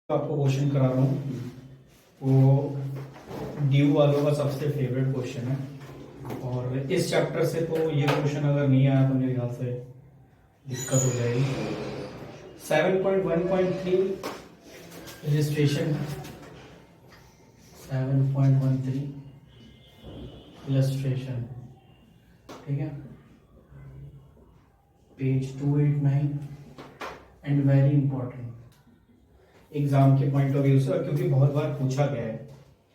आपको क्वेश्चन करा रहा हूँ वो ड्यू वालों का सबसे फेवरेट क्वेश्चन है। और इस चैप्टर से तो ये क्वेश्चन अगर नहीं आया तो मेरे ख्याल से दिक्कत हो जाएगी। 7.1.3 इलस्ट्रेशन, 7.13 इलस्ट्रेशन, ठीक है, page 289 and very important exam के पॉइंट ऑफ व्यू से, और क्योंकि बहुत बार पूछा गया है।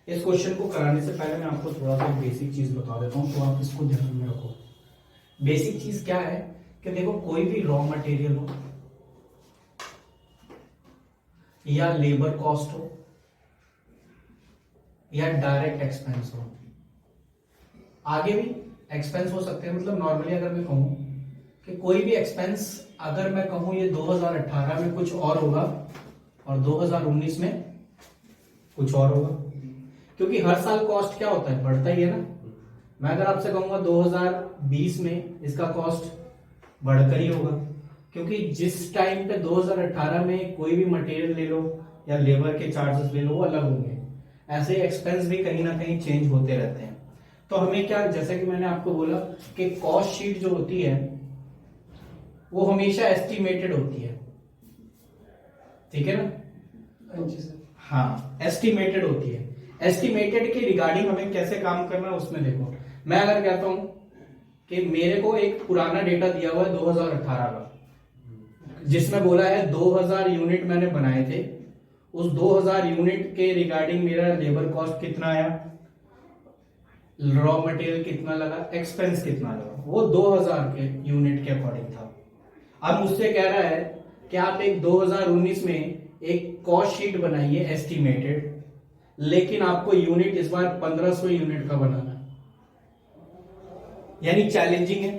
इस क्वेश्चन को कराने से पहले मैं आपको थोड़ा सा बेसिक चीज बता देता हूं, तो आप इसको ध्यान में रखो। बेसिक चीज क्या है कि देखो, कोई भी रॉ मटेरियल हो या लेबर कॉस्ट हो या डायरेक्ट एक्सपेंस हो, आगे भी एक्सपेंस हो सकते हैं। मतलब नॉर्मली अगर मैं कहूं कि कोई भी एक्सपेंस, अगर मैं कहूं ये 2018 में कुछ और होगा और 2019 में कुछ और होगा, क्योंकि हर साल कॉस्ट क्या होता है, बढ़ता ही है ना। मैं अगर आपसे कहूंगा 2020 में इसका कॉस्ट बढ़कर ही होगा, क्योंकि जिस टाइम पे 2018 में कोई भी मटेरियल ले लो या लेबर के चार्जेस ले लो वो अलग होंगे, ऐसे एक्सपेंस भी कहीं ना कहीं चेंज होते रहते हैं। तो हमें क्या, जैसे कि मैंने आपको बोला कि कॉस्ट शीट जो होती है वो हमेशा एस्टिमेटेड होती है, ठीक है ना। हाँ, एस्टिमेटेड होती है। एस्टिमेटेड के रिगार्डिंग हमें कैसे काम करना है उसमें देखो, मैं अगर कहता हूं कि मेरे को एक पुराना डेटा दिया हुआ है 2018 का, जिसमें बोला है 2000 यूनिट मैंने बनाए थे, उस 2000 यूनिट के रिगार्डिंग मेरा लेबर कॉस्ट कितना आया, रॉ मटेरियल कितना लगा, एक्सपेंस कितना लगा, वो 2000 के यूनिट के अकॉर्डिंग था। अब मुझसे कह रहा है कि आप एक 2019 में एक कॉस्ट शीट बनाइए एस्टिमेटेड, लेकिन आपको यूनिट इस बार 1500 यूनिट का बनाना है। यानी चैलेंजिंग है।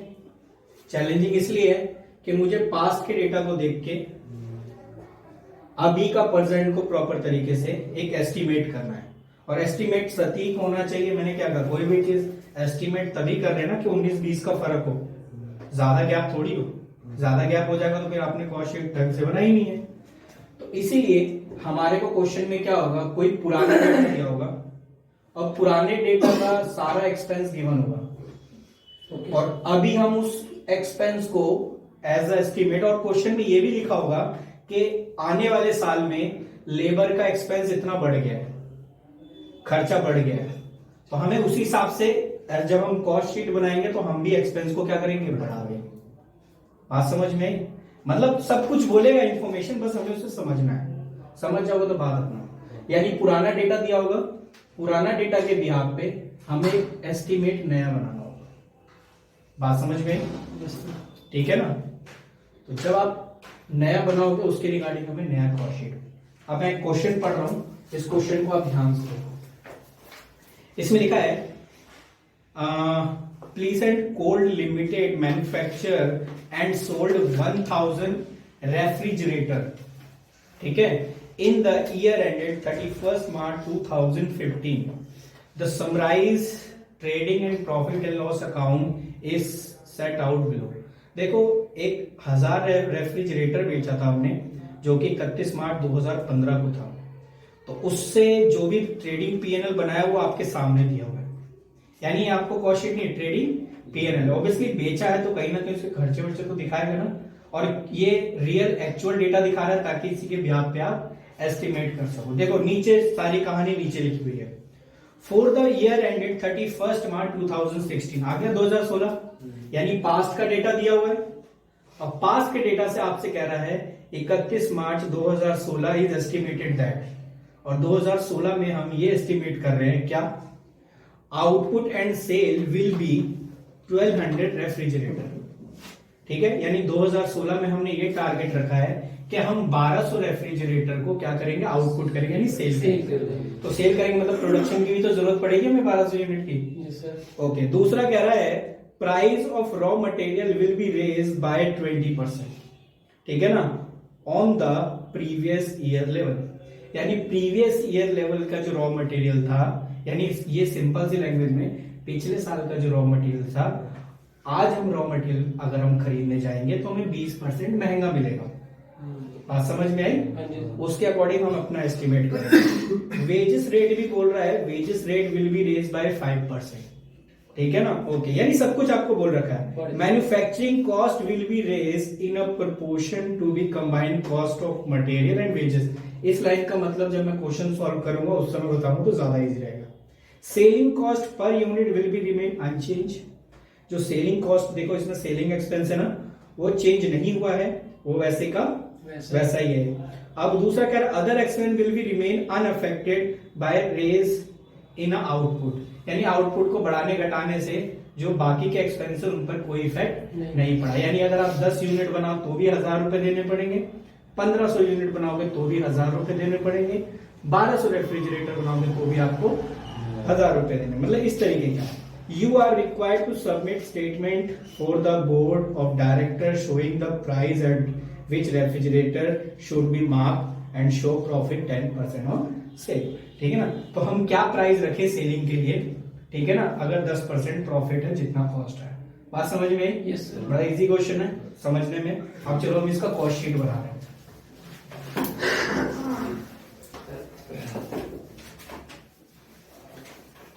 चैलेंजिंग इसलिए है कि मुझे पास्ट के डेटा को देख के अभी का प्रेजेंट को प्रॉपर तरीके से एक एस्टिमेट करना है, और एस्टिमेट सटीक होना चाहिए। मैंने क्या कहा, कोई भी चीज एस्टिमेट तभी कर रहे हैं ना कि 19-20 का फर्क हो, ज्यादा गैप थोड़ी हो। ज्यादा गैप हो जाएगा तो फिर आपने कॉस्ट शीट ढंग से बनाई नहीं है। तो इसीलिए हमारे को क्वेश्चन में क्या होगा, कोई पुराना डेटा दिया होगा और पुराने डेटा का सारा एक्सपेंस गिवन होगा, और अभी हम उस एक्सपेंस को एज एस्टिमेट, और क्वेश्चन में ये भी लिखा होगा कि आने वाले साल में लेबर का एक्सपेंस इतना बढ़ गया है, खर्चा बढ़ गया है, तो हमें उसी हिसाब से जब हम कॉस्ट शीट बनाएंगे तो हम भी एक्सपेंस को क्या करेंगे, बढ़ाएंगे। बात समझ में? मतलब सब कुछ बोलेगा इंफॉर्मेशन, बस हमें उसे समझना है। समझ जाओगे तो बात अपना। यानी पुराना डेटा दिया होगा, पुराना डेटा के बिहाफ पे हमें एक एस्टिमेट नया बनाना होगा। बात समझ में? ठीक है ना। तो जब आप नया बनाओगे उसके रिगार्डिंग हमें नया कॉस्ट शीट। अब मैं क्वेश्चन पढ़ रहा हूं, इस क्वेश्चन को आप ध्यान से देखो। इसमें लिखा है pleasant cold limited manufacture and sold 1000 refrigerator, ठीक है, in the year ended 31 March 2015। The summarise trading and profit and loss account is set out below. देखो, 1000 रेफ्रिजरेटर बेचा था हमने, जो कि 31 मार्च 2015 को था। तो उससे जो भी ट्रेडिंग पीएनएल बनाया वो आपके सामने दिया हुआ है। यानी आपको कॉस्ट शीट नहीं, ट्रेडिंग पीएनएल। ऑब्वियसली बेचा है तो कहीं ना कहीं उसके खर्चे वर्चे तो दिखाएगा ना, और ये रियल एक्चुअल डेटा दिखा रहा है ताकि इसी के ब्याज पे आप एस्टिमेट कर सको। देखो नीचे सारी कहानी नीचे लिखी हुई है। फॉर द ईयर एंडेड 31 मार्च 2016, आ गया 2016, यानी पास्ट का डेटा दिया हुआ है। अब पास्ट के डेटा से आपसे कह रहा है 31 मार्च 2016 इज एस्टिमेटेड दैट, और 2016 में हम ये एस्टिमेट कर रहे हैं क्या, output and sale will be 1200 refrigerator, ठीक है। यानी 2016 में हमने ये टारगेट रखा है कि हम 1200 रेफ्रिजरेटर को क्या करेंगे, आउटपुट करेंगे, यानी सेल करेंगे। तो सेल करेंगे मतलब प्रोडक्शन की भी तो जरूरत पड़ेगी हमें 1200 यूनिट की। ओके, दूसरा कह रहा है price of raw material will be raise by 20%, ठीक है ना, on the previous year level. यानी प्रीवियस ईयर लेवल का जो रॉ मटेरियल था, यानी ये सिंपल सी लैंग्वेज में पिछले साल का जो रॉ मटेरियल था, आज हम रॉ मटेरियल अगर हम खरीदने जाएंगे तो हमें 20% महंगा मिलेगा। बात समझ में आई? हाँ जी। उसके अकॉर्डिंग हम अपना एस्टिमेट करेंगे। वेजेस रेट भी बोल रहा है, wages rate will be raise by 5%, ठीक है ना? ओके, यानी सब कुछ आपको बोल रखा है। Manufacturing cost will be raise in a proportion to be combined cost of material and wages. इस लाइन का मतलब जब मैं क्वेश्चन सॉल्व करूंगा उस समय बताऊंगा तो ज्यादा इजी रहेगा। Selling cost per unit will be remain unchanged. जो सेलिंग कॉस्ट, देखो इसमें सेलिंग एक्सपेंस है ना, वो चेंज नहीं हुआ है, वो वैसे का वैसा ही है। अब दूसरा कह रहा है other expense will be remain unaffected by raise in output, यानी आउटपुट को बढ़ाने घटाने से जो बाकी के एक्सपेंस उन पर कोई इफेक्ट नहीं पड़ा। यानी अगर आप 10 यूनिट बनाओ तो भी 1000 रुपए देने पड़ेंगे, 1500 यूनिट बनाओगे तो भी 1000 रुपए देने पड़ेंगे, 1200 रेफ्रिजरेटर बनाओगे तो भी आपको 1000 रुपए देने, मतलब इस तरीके का। You are required to submit statement for the board of directors showing the price at which refrigerator should be marked and show profit 10% on sale, ठीक है ना? तो हम क्या प्राइस रखे सेलिंग के लिए, ठीक है ना? अगर 10% प्रॉफिट है जितना कॉस्ट है। बात समझ में आई? Yes sir. बड़ा इजी क्वेश्चन है समझने में। अब चलो हम इसका कॉस्ट शीट बना रहे हैं।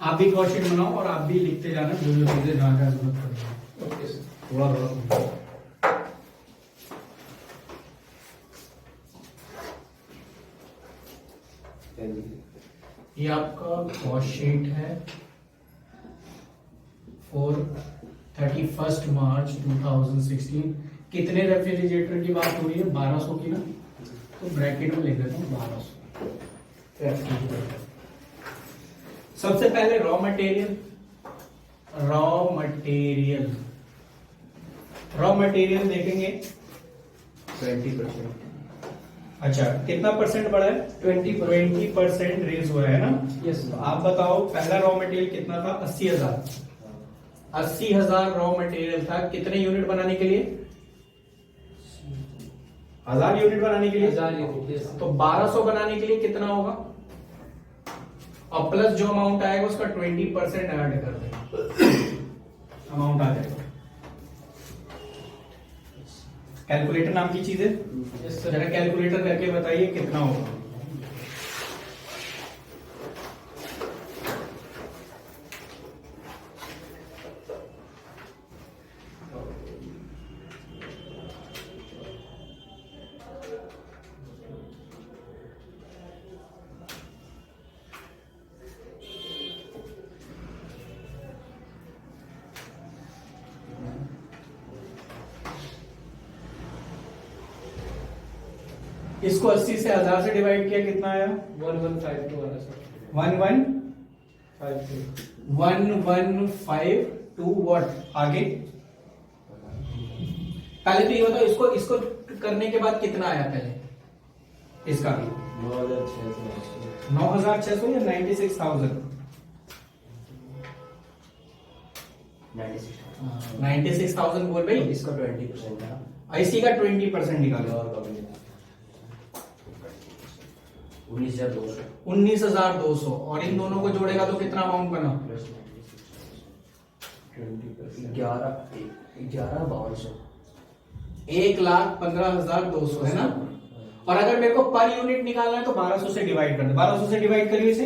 आप भी कॉस्ट शीट बनाओ और आप भी लिखते जाना जो जो चीजें जहां जहां जरूरत पड़ेगी। Okay sir. थोड़ा थोड़ा ये आपका कॉस्ट शीट है फॉर 31 मार्च 2016। कितने रेफ्रिजरेटर की बात हो रही है? 1200 की ना, तो ब्रैकेट में लिख देता हूँ 1200 रेफ्रिजरेटर। सबसे पहले रॉ मटेरियल, रॉ मटेरियल देखेंगे 20%। अच्छा, कितना परसेंट बढ़ा है? 20% रेज हुआ है ना? यस। तो आप बताओ पहला रॉ मटेरियल कितना था? 80,000। 80,000 रॉ मटेरियल था कितने यूनिट बनाने के लिए? 1000 यूनिट बनाने के लिए। 1000 यूनिट। यस। तो 1200 बनाने के लिए कितना होगा? और प्लस जो अमाउंट आएगा उसका 20% ऐड कर देना, अमाउंट आ जाएगा। कैलकुलेटर नाम की चीज है, यस जरा सर। कैलकुलेटर करके बताइए कितना होगा। इसको 80 से 1000 से डिवाइड किया, कितना आया? 1152 वाला सर। 1152 व्हाट? आगे पहले तो ये बताओ, इसको इसको करने के बाद कितना आया पहले इसका भी? 9600 या 96,000? 96,000 बोल भाई। इसका 20% था। IC का 20% निकालो। 19,200। 19,200 और इन दोनों को जोड़ेगा तो कितना अमाउंट बना? 11,5200। 1,15,200 है ना? और अगर मेरे को पर यूनिट निकालना है तो 1200 से डिवाइड कर दो। 1200 से डिवाइड करिए, इसे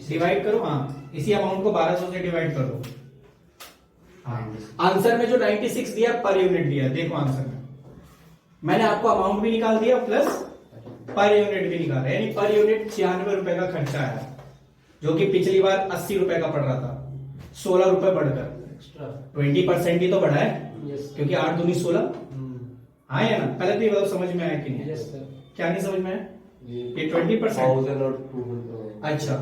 डिवाइड करो। हाँ, इसी अमाउंट को 1200 से डिवाइड कर दो। हाँ, आंसर में जो 96 दिया पर यूनिट दिया, देखो आंसर में मैंने आपको अमाउंट भी निकाल दिया प्लस पर यूनिट भी निकाला, यानी पर यूनिट 96 रुपए का खर्चा आया, जो कि पिछली बार 80 रुपए का पड़ रहा था, 16 रुपए बढ़कर। एक्स्ट्रा 20% ही तो बढ़ा है, यस क्योंकि 8 दूनी 16। हाँ या ना? पहले तो ये बात समझ में आया कि नहीं? Yes sir. क्या नहीं समझ में आया? ये 20%। 1000 और 200। अच्छा,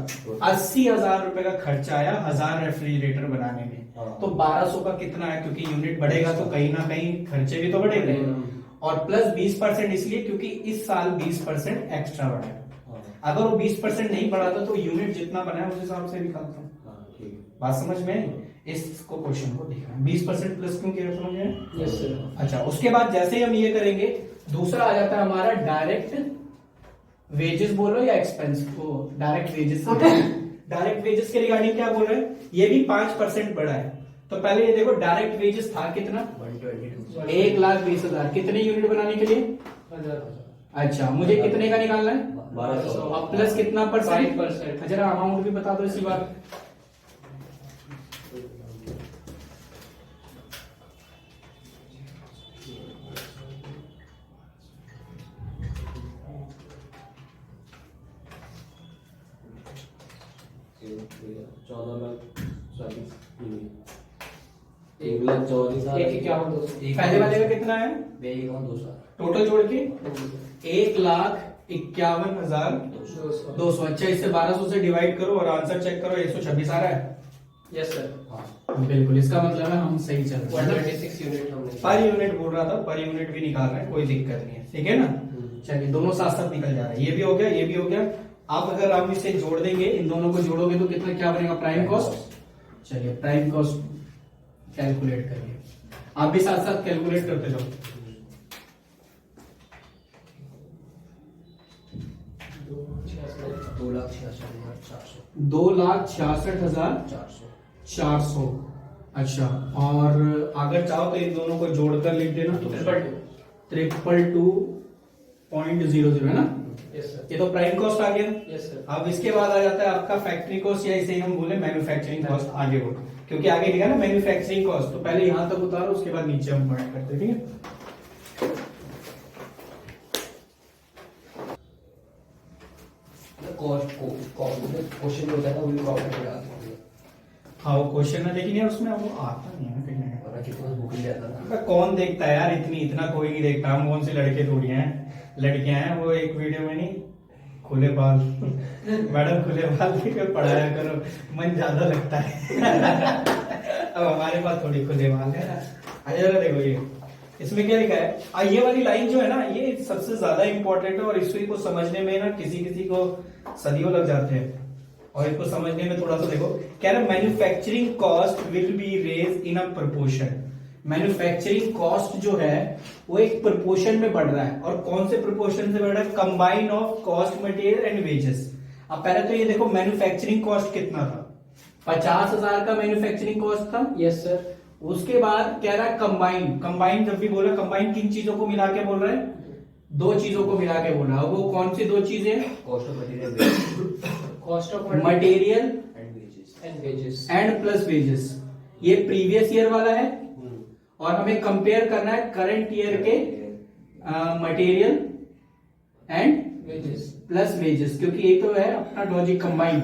80,000 रुपए का खर्चा आया 1000 रेफ्रिजरेटर बनाने में। हाँ। तो 1200 का कितना है? क्योंकि यूनिट बढ़ेगा तो कहीं ना कहीं खर्चे भी तो बढ़ेंगे। और प्लस 20% इसलिए क्योंकि इस साल 20% एक्स्ट्रा बढ़ा है। अगर वो 20% नहीं बढ़ा था तो यूनिट जितना बना है उस हिसाब से निकालता हूँ। बात समझ में आई? इसको क्वेश्चन को देखना 20% प्लस क्यों किया, समझ में? Yes sir. अच्छा, उसके बाद जैसे ही हम ये करेंगे, दूसरा आ जाता है हमारा डायरेक्ट वेजेस बोलो या एक्सपेंस को। डायरेक्ट वेजेस, डायरेक्ट वेजेस के रिगार्डिंग क्या बोल रहे हैं? ये भी 5% बढ़ा है। तो पहले ये देखो, डायरेक्ट वेजेस था कितना? 122। 1,20,000। कितने यूनिट बनाने के लिए? अच्छा, मुझे कितने का निकालना है? 1200। अब प्लस कितना परसेंट? 5%। जरा अमाउंट भी बता दो इसी बार। चौदह लाख 1,44,000। 1,51,200। पहले वाले का कितना है 2,51,200। टोटल जोड़ के? 1,51,200। 200। अच्छा, इसे 1200 से डिवाइड करो और आंसर चेक करो, 126 आ रहा है। Yes sir. हाँ। बिल्कुल, इसका मतलब है हम सही चल रहे हैं। 126 यूनिट हमने पर यूनिट बोल रहा था, पर यूनिट भी निकाल रहे हैं, कोई दिक्कत नहीं है, ठीक है ना। चलिए, दोनों साथ साथ निकल जा रहा है, ये भी हो गया, ये भी हो गया। अब अगर आप इसे जोड़ देंगे, इन दोनों को जोड़ोगे तो कितना क्या बनेगा? Prime cost. चलिए, प्राइम कॉस्ट कैलकुलेट करिए, आप भी साथ साथ कैलकुलेट करते जाओ। 2,66,400। 2,66,400। अच्छा, और अगर चाहो तो इन दोनों को जोड़कर लिख देना, 2,200.00 है ना। Yes sir. ये तो प्राइम कॉस्ट आ गया। Yes sir. अब इसके बाद आ जाता है आपका फैक्ट्री कॉस्ट, या इसे हम बोले मैन्युफैक्चरिंग कॉस्ट, आगे हो, क्योंकि आगे लिखा ना मैन्युफैक्चरिंग कॉस्ट, तो पहले यहां तक उतारो, उसके बाद नीचे हम पॉइंट करते हैं, ठीक है। क्वेश्चन होता है ना, वो भी प्रॉब्लम हो जाती है। हाँ, वो क्वेश्चन है, लेकिन यार उसमें वो आता नहीं है कहीं ना कहीं। वरना कितना बुक ही जाता ना। अबे कौन देखता है यार, इतना कोई नहीं देखता। हम कौन से लड़के थोड़ी हैं, लड़कियां हैं। वो एक वीडियो में नहीं, खुले बाल मैडम खुले बाल लेकर पढ़ाया करो, मन ज्यादा लगता है। अब हमारे पास थोड़ी खुले बाल है ना। जरा देखो ये, इसमें क्या लिखा है, ये वाली लाइन जो है ना, ये सबसे ज्यादा इंपॉर्टेंट है, और इसी को समझने में ना किसी किसी को सदियों लग जाते हैं, और इसको समझने में थोड़ा सा देखो। कह रहा है manufacturing cost will be raise in a proportion. Manufacturing cost जो है वो एक प्रोपोर्शन में बढ़ रहा है, और कौन से प्रोपोर्शन से बढ़ रहा है? Combine of cost material and wages. अब पहले तो ये देखो, मैन्युफैक्चरिंग कॉस्ट कितना था? 50,000 का मैन्युफैक्चरिंग कॉस्ट था। Yes sir. उसके बाद कह रहा है कंबाइन। कंबाइन जब भी बोला, कंबाइन किन चीजों को मिला के बोल रहा है? दो चीजों को मिला के बोल रहा है। वो कौन सी दो चीजें? Cost of material cost of material and wages. And plus wages. ये प्रीवियस ईयर वाला है, और हमें कंपेयर करना है करंट ईयर के material and wages plus wages, क्योंकि ये तो है अपना लॉजिक कंबाइन।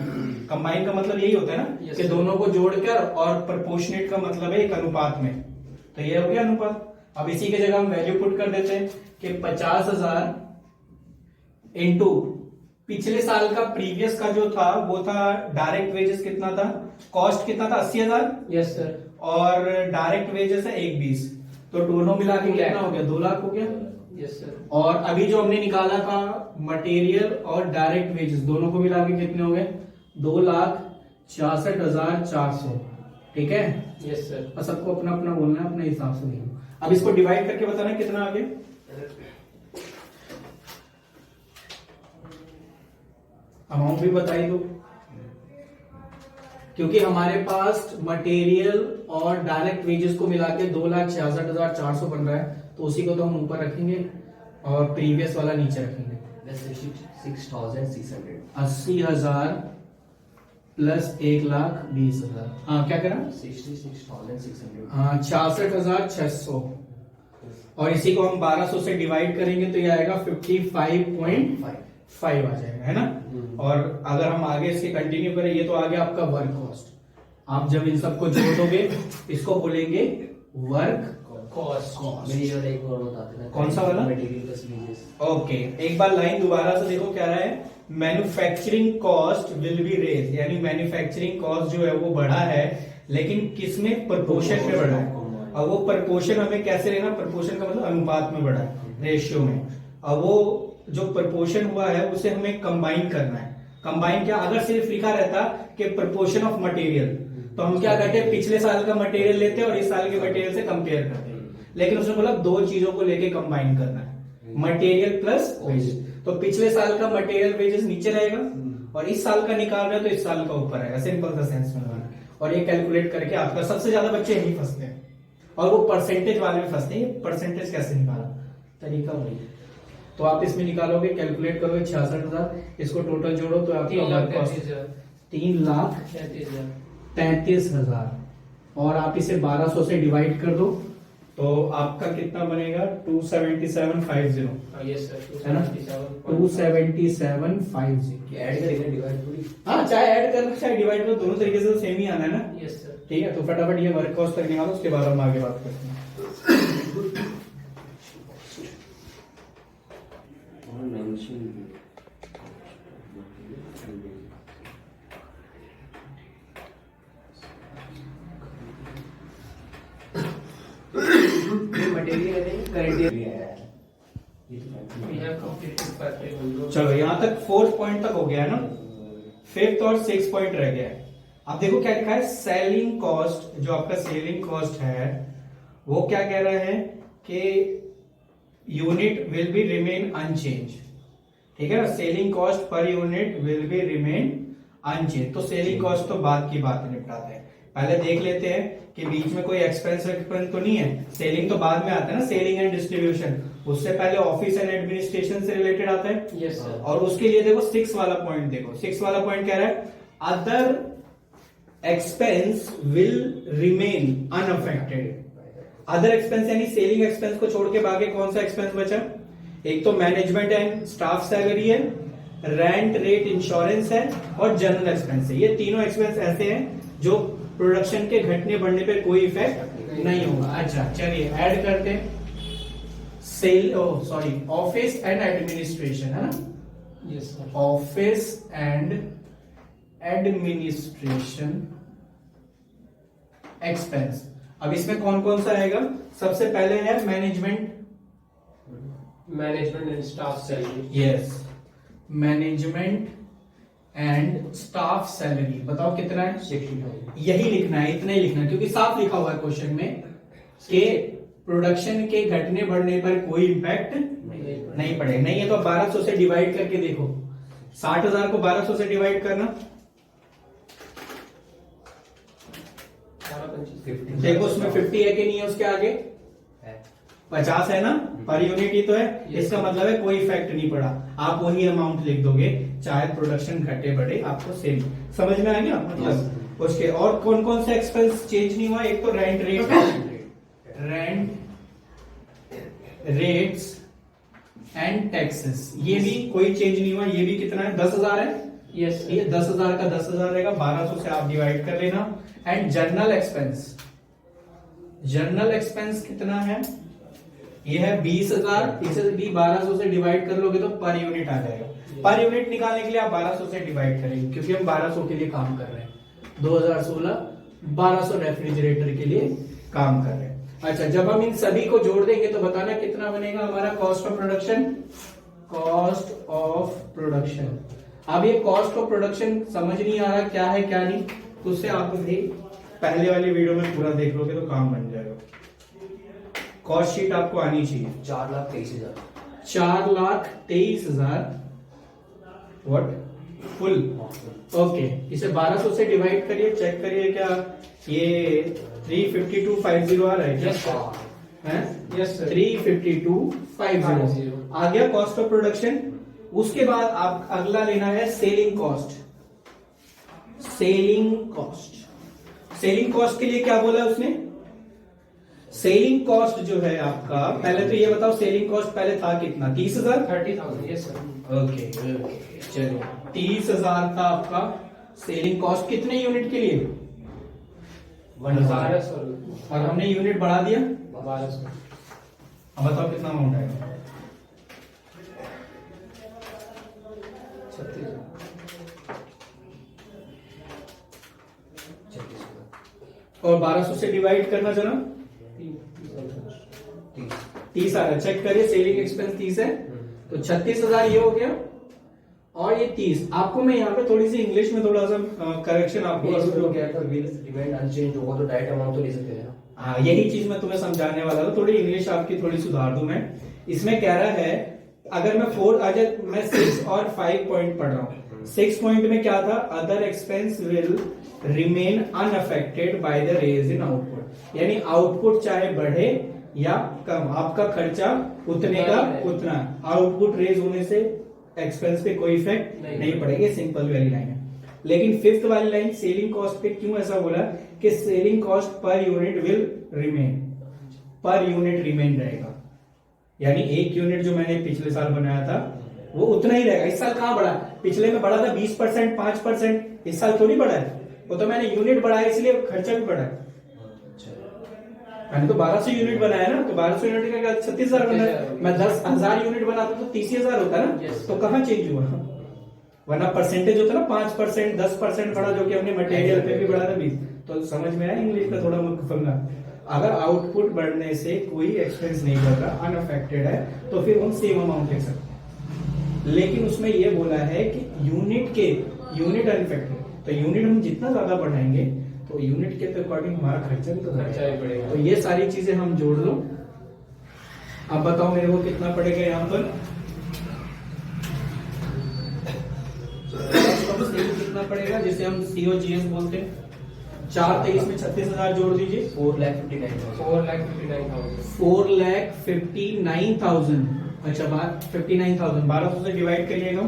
कंबाइन का मतलब यही होता है ना, Yes, कि sir. दोनों को जोड़कर, और प्रोपोर्शनेट का मतलब है एक अनुपात में, तो ये हो गया अनुपात। अब इसी की जगह हम वैल्यू पुट कर देते हैं कि 50,000 इंटू पिछले साल का प्रीवियस का जो था वो था डायरेक्ट वेजेस कितना था, कॉस्ट कितना था 80,000, यस सर। और डायरेक्ट वेजेस है 120, तो दोनों मिला के कितना हो गया? 2 लाख हो गया। Yes sir. और अभी जो हमने निकाला था मटेरियल और डायरेक्ट वेजेस, दोनों को मिला के कितने हो गए? 2,66,400। ठीक है। Yes sir. और सबको अपना अपना बोलना है, अपने हिसाब से नहीं। अब इसको डिवाइड करके बताना है कितना आ गया। अमाउंट भी बताई दो, क्योंकि हमारे पास मटेरियल और डायरेक्ट वेजेस को मिला के 2,66,400 बन रहा है, तो उसी को तो हम ऊपर रखेंगे और प्रीवियस वाला नीचे रखेंगे। 66,600। 80,000 प्लस 1,20,000। हाँ, क्या करा? 66,600। हाँ, 66,600, और इसी को हम 1200 से डिवाइड करेंगे तो ये आएगा 55.5 आ जाएगा, है ना। और अगर हम आगे इसके कंटिन्यू करें, ये तो आ गया आपका वर्क कॉस्ट। आप जब इन सबको जोड़ दोगे, इसको बोलेंगे वर्क कॉस्ट। मेरी जो एक और बताते हैं, कौन सा वाला? Material plus wages. ओके, एक बार लाइन दोबारा से देखो, क्या रहा है? Manufacturing cost will be raise, यानी मैन्युफैक्चरिंग कॉस्ट जो है वो बढ़ा है, लेकिन किसमें? प्रोपोर्शन में बढ़ा है। अब वो प्रोपोर्शन हमें कैसे लेना? प्रोपोर्शन का मतलब अनुपात में बढ़ा है, रेशियो में। अब वो जो प्रोपोर्शन हुआ है उसे हमें कंबाइन करना है। कंबाइन क्या? अगर सिर्फ लिखा रहता कि प्रोपोर्शन ऑफ मटेरियल, तो हम क्या करते? पिछले साल का मटेरियल लेते और इस साल के मटेरियल से कंपेयर करते। लेकिन उसने बोला दो चीजों को लेके कंबाइन करना है, मटेरियल प्लस वेजेस। तो पिछले साल का मटेरियल वेजेस नीचे रहेगा, और इस साल का निकाल रहे हो तो इस साल का ऊपर आएगा। सिंपल सा सेंस में लगाना। और ये कैलकुलेट करके आपका, सबसे ज्यादा बच्चे यही फंसते हैं, और वो परसेंटेज वाले भी फंसते हैं। परसेंटेज कैसे निकाला? तरीका वही है। तो तो आप इसमें निकालोगे, कैलकुलेट करोगे 66,000, इसको टोटल जोड़ो तो आपका वर्क कॉस्ट 3,33,000 और आप इसे 1200 से डिवाइड कर दो तो आपका कितना बनेगा 27750 यस सर है ना 27750। ऐड करेंगे डिवाइड थोड़ी। हाँ चाहे ऐड कर लो चाहे डिवाइड करो, दोनों तरीके से तो सेम ही आना है ना। यस सर ठीक है, तो फटाफट ये वर्क कॉस्ट तक निकालो, उसके बाद हम आगे बात करते हैं। मटेरियल है current we have completed factory. चलो यहाँ तक 4th पॉइंट तक हो गया है ना, 5th और 6th पॉइंट रह गया है। अब देखो क्या लिखा है, सेलिंग कॉस्ट, जो आपका सेलिंग कॉस्ट है वो क्या कह रहा है कि unit will be remain unchanged. ठीक है ना, selling cost per unit will be remain unchanged. तो सेलिंग कॉस्ट तो बाद की बात निपटाते हैं, पहले देख लेते हैं कि बीच में कोई एक्सपेंस तो नहीं है। सेलिंग तो बाद में आता है ना, सेलिंग एंड डिस्ट्रीब्यूशन, उससे पहले ऑफिस एंड एडमिनिस्ट्रेशन से रिलेटेड आता है। यस सर और उसके लिए देखो 6 वाला पॉइंट, देखो 6 वाला पॉइंट कह रहा है other expense will remain unaffected. Other expense यानी सेलिंग एक्सपेंस को छोड़ के बाकी कौन सा एक्सपेंस बचा, एक तो मैनेजमेंट एंड स्टाफ सैलरी है, रेंट रेट इंश्योरेंस है और जनरल एक्सपेंस है। ये तीनों एक्सपेंस ऐसे हैं जो प्रोडक्शन के घटने बढ़ने पे कोई इफेक्ट नहीं होगा। अच्छा चलिए ऐड करते हैं, ऑफिस एंड एडमिनिस्ट्रेशन है ना, yes sir office and administration expense. अब इसमें कौन कौन सा आएगा, सबसे पहले है management and staff salary. Yes, management and staff salary बताओ कितना है, 65। यही लिखना है, इतना ही लिखना है क्योंकि साफ लिखा हुआ है क्वेश्चन में कि प्रोडक्शन के घटने बढ़ने पर कोई इंपैक्ट नहीं पड़ेगा। नहीं है तो 1200 से डिवाइड करके देखो, 60,000 को 1200 से डिवाइड करना, देखो उसमें 50 है कि नहीं है, उसके आगे 50 है ना, पर यूनिट ही तो है। इसका मतलब है कोई इफेक्ट नहीं पड़ा, आप वही अमाउंट लिख दोगे चाहे प्रोडक्शन घटे बढ़े, आपको सेम समझ में आ गया। मतलब उसके और कौन कौन से एक्सपेंस चेंज नहीं हुआ, एक तो रेंट रेट्स एंड टैक्सेस, ये भी कोई चेंज नहीं हुआ। ये भी कितना है, 10,000 है। यस ये 10,000 का 10,000 रहेगा, 1200 से आप डिवाइड कर लेना। And general expense, general expense कितना है, ये है 20,000, इसे भी 1200 से डिवाइड कर लोगे तो पर यूनिट आ जाएगा। पर यूनिट निकालने के लिए आप 1200 से डिवाइड करेंगे क्योंकि हम 1200 के लिए काम कर रहे हैं, 2016 1200 रेफ्रिजरेटर के लिए काम कर रहे हैं। अच्छा, जब हम इन सभी को जोड़ देंगे तो बताना कितना बनेगा हमारा cost of production. Cost of production, अब ये कॉस्ट ऑफ प्रोडक्शन समझ नहीं आ रहा क्या है क्या नहीं, तो उससे आप भी पहले वाली वीडियो में पूरा देख लोगे तो काम बन जाएगा। कॉस्ट शीट आपको आनी चाहिए। 4,23,000 4,23,000 व्हाट फुल। ओके, इसे 1200 से डिवाइड करिए, चेक करिए क्या ये 35250 आ रहा है क्या? यस सर 35250 आ गया कॉस्ट ऑफ प्रोडक्शन। उसके बाद आप अगला लेना है selling cost. Selling cost, selling cost के लिए क्या बोला उसने, सेलिंग कॉस्ट जो है आपका, पहले तो ये बताओ सेलिंग कॉस्ट पहले था कितना, 30,000 30,000। यस सर ओके चलो 30,000 था आपका सेलिंग कॉस्ट, कितने यूनिट के लिए 1200 और हमने यूनिट बढ़ा दिया 1200। अब बताओ कितना अमाउंट आएगा, 36,000। 36,000 और 1200 से डिवाइड करना जरा, 30 आ रहा है, चेक करिए सेलिंग एक्सपेंस 30 है तो 36,000 ये हो गया और ये 30। आपको मैं यहाँ पे थोड़ी सी इंग्लिश में थोड़ा सा करेक्शन आपको इसमें हो गया था विल रिमेन अनचेंज होगा तो डायरेक्ट अमाउंट तो ले सकते हैं। हाँ यही चीज मैं तुम्हें समझाने वाला था, थोड़ी इंग्लिश आपकी थोड़ी सुधार दूं मैं। इसमें कह रहा है अगर मैं 6 और 5 पॉइंट पढ़ रहा हूँ, 6 पॉइंट में क्या था, other expense will remain unaffected by the raise in output, यानी आउटपुट चाहे बढ़े या कम, आपका खर्चा उतने का उतना, आउटपुट रेज होने से एक्सपेंस पे कोई इफेक्ट नहीं पड़ेगा, सिंपल वाली लाइन है। लेकिन फिफ्थ वाली लाइन सेलिंग कॉस्ट पे क्यों ऐसा बोला कि selling cost per unit will remain, per unit remain रहेगा, यानी एक यूनिट जो मैंने पिछले साल बनाया था वो उतना ही रहेगा। इस साल कहां बढ़ा, पिछले में बढ़ा था 20%, 5%, इस साल थोड़ी बढ़ा है, वो तो मैंने यूनिट बढ़ाया इसलिए खर्चा भी बढ़ा है। मैंने तो 1200 यूनिट बनाया ना, तो 1200 यूनिट का 36,000 बना है। मैं 10,000 यूनिट बनाता तो 30,000 होता ना, तो कहाँ चेंज हुआ, वरना परसेंटेज होता ना 5%, 10% बढ़ा, जो कि हमने मटेरियल पे भी बढ़ा था 20। तो समझ में आया इंग्लिश का थोड़ा फंगा। अगर आउटपुट बढ़ने से कोई एक्सपेंस नहीं बढ़ रहा, अनअफेक्टेड है, तो फिर हम सेम अमाउंट ले सकते हैं। लेकिन उसमें ये बोला है कि यूनिट अनअफेक्टेड, तो यूनिट हम जितना ज्यादा बढ़ाएंगे तो यूनिट के अकॉर्डिंग हमारा खर्चा भी तो बढ़ेगा। तो ये सारी चीजें हम जोड़ लो। अब बताओ मेरे को कितना पड़ेगा यहाँ पर, कितना पड़ेगा, जिसे हम COGS बोलते हैं। 423 में 36,000 जोड़ दीजिए, 4,59,000। अच्छा, 59,000 1200 से डिवाइड करिएगा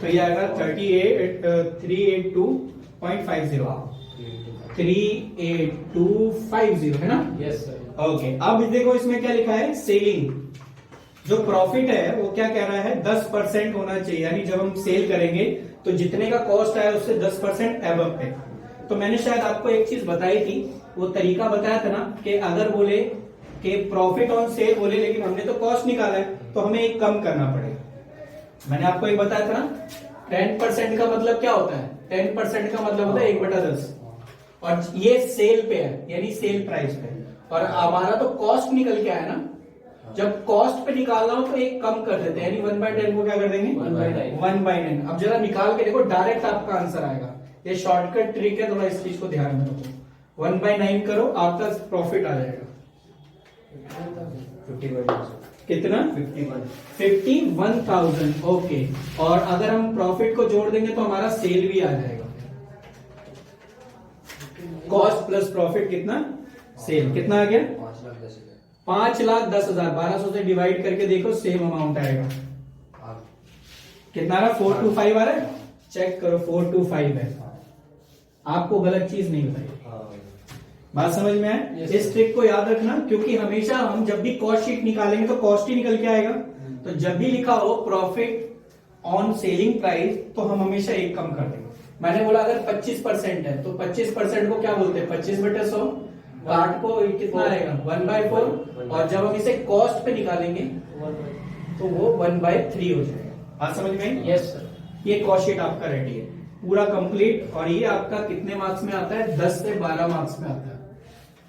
तो ये आएगा 38250 है ना। Yes sir. ओके, अब देखो इसमें क्या लिखा है, सेलिंग जो प्रॉफिट है वो क्या कह रहा है, 10% होना चाहिए, यानी जब हम सेल करेंगे तो जितने का कॉस्ट आया उससे 10% एबव पे। तो मैंने शायद आपको एक चीज बताई थी, वो तरीका बताया था ना कि अगर बोले कि प्रॉफिट ऑन सेल बोले, लेकिन हमने तो कॉस्ट निकाला है तो हमें एक कम करना पड़ेगा। मैंने आपको एक बताया था ना, 10% का मतलब क्या होता है, 10% का मतलब होता है 1/10, और ये सेल पे है, यानी सेल प्राइस पे, और हमारा तो कॉस्ट निकल के आया ना। जब कॉस्ट पे निकालना हो तो एक कम कर देते हैं, यानी 1/10 को क्या कर देंगे, 1/9। अब जरा निकाल के देखो, डायरेक्ट आपका आंसर आएगा। ये शॉर्टकट ट्रिक है, थोड़ा इस चीज को ध्यान में रखो। 1/9 करो, आपका प्रॉफिट आ जाएगा 51 कितना, 51,000। ओके, और अगर हम प्रॉफिट को जोड़ देंगे तो हमारा सेल भी आ जाएगा। कॉस्ट प्लस प्रॉफिट कितना, सेल कितना आ गया, 5,10,000। 1200 से डिवाइड करके देखो, सेम अमाउंट आएगा। कितना आ रहा, 425 आ रहा है, चेक करो 425 है, आपको गलत चीज नहीं बताई। बात समझ में आए, इस ट्रिक को याद रखना, क्योंकि हमेशा हम जब भी कॉस्ट शीट निकालेंगे तो कॉस्ट ही निकल के आएगा। तो जब भी लिखा हो प्रॉफिट ऑन सेलिंग प्राइस तो हम हमेशा एक कम कर देंगे। मैंने बोला अगर 25% है तो 25% को क्या बोलते हैं, 25/100, काट को कितना आएगा, 1/4, और जब हम इसे कॉस्ट पे निकालेंगे तो वो 1/3 हो जाएगा। बात समझ में आई? Yes sir. ये कॉस्ट शीट आपका रेडी है, पूरा कंप्लीट, और ये आपका कितने मार्क्स में आता है, 10 से 12 मार्क्स में आता है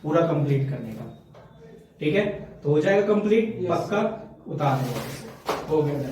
पूरा कंप्लीट करने का। ठीक है, तो हो जाएगा कंप्लीट, पक्का, उतार देगा, हो गया।